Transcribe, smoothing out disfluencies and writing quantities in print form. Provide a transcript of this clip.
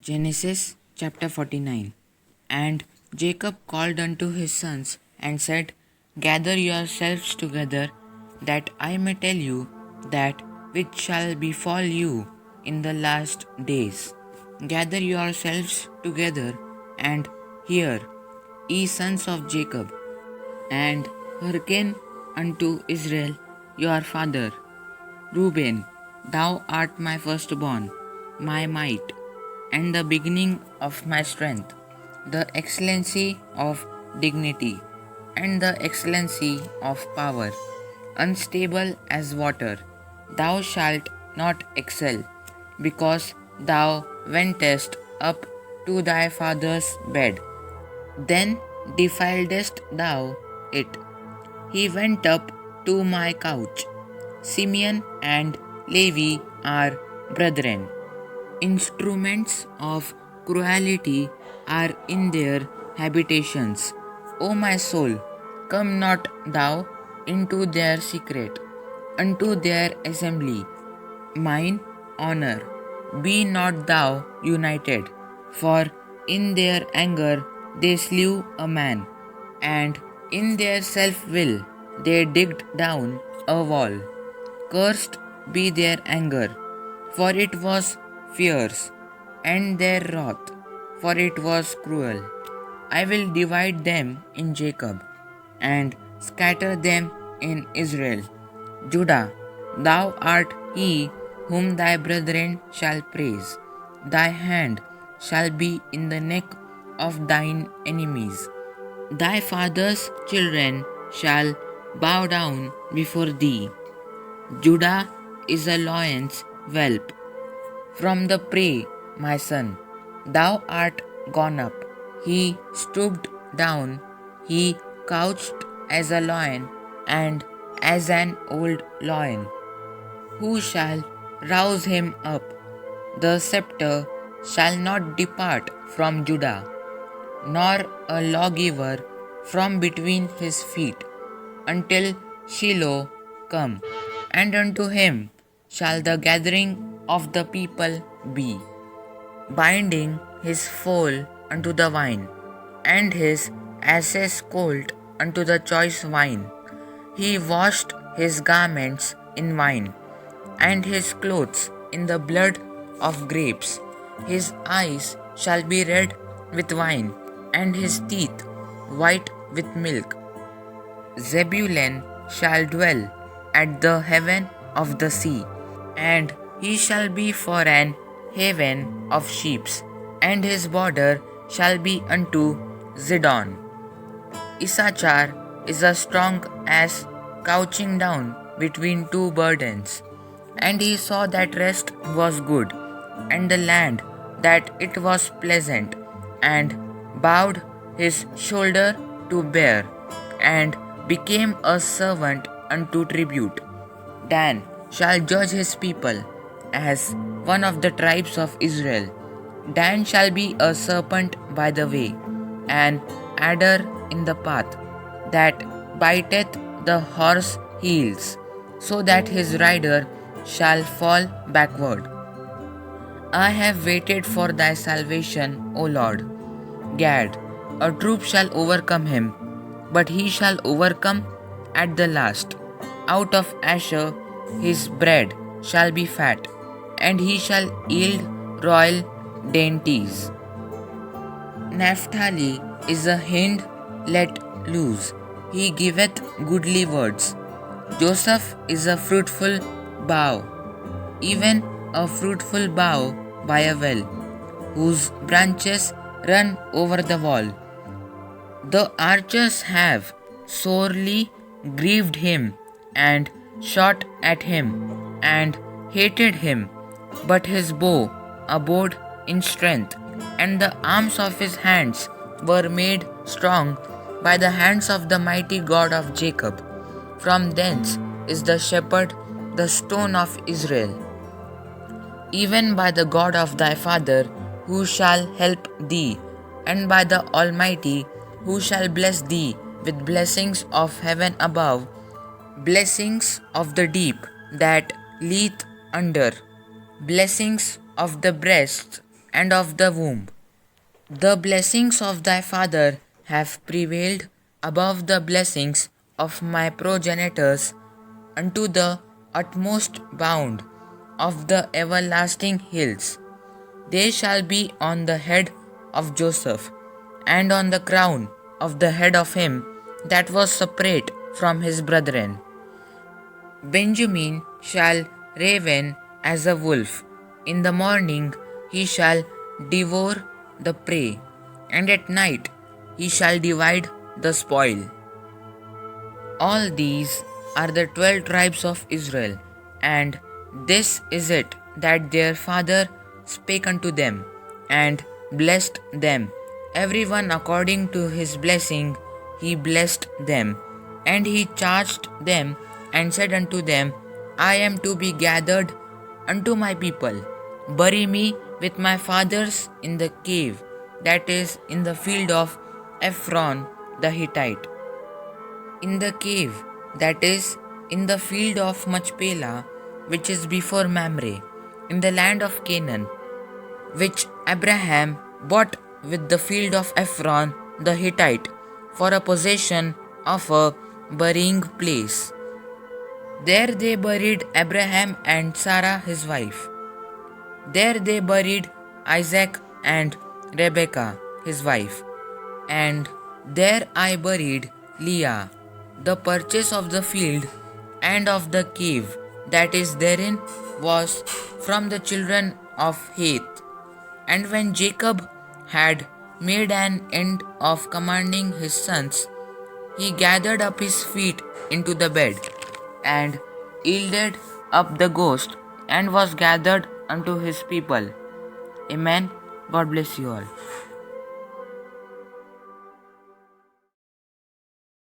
Genesis chapter 49. And Jacob called unto his sons and said, Gather yourselves together, that I may tell you that which shall befall you in the last days. Gather yourselves together and hear, ye sons of Jacob, and hearken unto Israel your father. Reuben, thou art my firstborn, my might, and the beginning of my strength, the excellency of dignity, and the excellency of power, unstable as water. Thou shalt not excel, because thou wentest up to thy father's bed. Then defiledst thou it. He went up to my couch. Simeon and Levi are brethren. Instruments of cruelty are in their habitations. O my soul, come not thou into their secret, unto their assembly. Mine honor, be not thou united, for in their anger they slew a man, and in their self will they digged down a wall. Cursed be their anger, for it was fierce, and their wrath, for it was cruel. I will divide them in Jacob, and scatter them in Israel. Judah, thou art he whom thy brethren shall praise. Thy hand shall be in the neck of thine enemies. Thy father's children shall bow down before thee. Judah is a lion's whelp. From the prey, my son, thou art gone up. He stooped down, he couched as a lion and as an old lion. Who shall rouse him up? The scepter shall not depart from Judah, nor a lawgiver from between his feet, until Shiloh come, and unto him shall the gathering of the people be, binding his foal unto the vine, and his ass's colt unto the choice wine. He washed his garments in wine, and his clothes in the blood of grapes. His eyes shall be red with wine, and his teeth white with milk. Zebulun shall dwell at the haven of the sea, and he shall be for an haven of sheep, and his border shall be unto Zidon. Issachar is a strong ass couching down between two burdens. And he saw that rest was good, and the land that it was pleasant, and bowed his shoulder to bear, and became a servant unto tribute. Dan shall judge his people as one of the tribes of Israel. Dan shall be a serpent by the way, an adder in the path, that biteth the horse heels, so that his rider shall fall backward. I have waited for thy salvation, O Lord. Gad, a troop shall overcome him, but he shall overcome at the last. Out of Asher his bread shall be fat, and he shall yield royal dainties. Naphtali is a hind let loose, he giveth goodly words. Joseph is a fruitful bough, even a fruitful bough by a well, whose branches run over the wall. The archers have sorely grieved him, and shot at him, and hated him, but his bow abode in strength, and the arms of his hands were made strong by the hands of the mighty God of Jacob. From thence is the shepherd, the stone of Israel, even by the God of thy father, who shall help thee, and by the Almighty, who shall bless thee with blessings of heaven above, blessings of the deep that leeth under, blessings of the breasts and of the womb. The blessings of thy father have prevailed above the blessings of my progenitors unto the utmost bound of the everlasting hills. They shall be on the head of Joseph, and on the crown of the head of him that was separate from his brethren. Benjamin shall raven as a wolf. In the morning he shall devour the prey, and at night he shall divide the spoil. All these are the 12 tribes of Israel, and this is it that their father spake unto them, and blessed them. Every one according to his blessing he blessed them. And he charged them, and said unto them, I am to be gathered unto my people. Bury me with my fathers in the cave that is in the field of Ephron the Hittite, in the cave that is in the field of Machpelah, which is before Mamre, in the land of Canaan, which Abraham bought with the field of Ephron the Hittite for a possession of a burying place. There they buried Abraham and Sarah his wife. There they buried Isaac and Rebekah his wife. And there I buried Leah. The purchase of the field and of the cave that is therein was from the children of Heth. And when Jacob had made an end of commanding his sons, he gathered up his feet into the bed, and yielded up the ghost, and was gathered unto his people. Amen. God bless you all.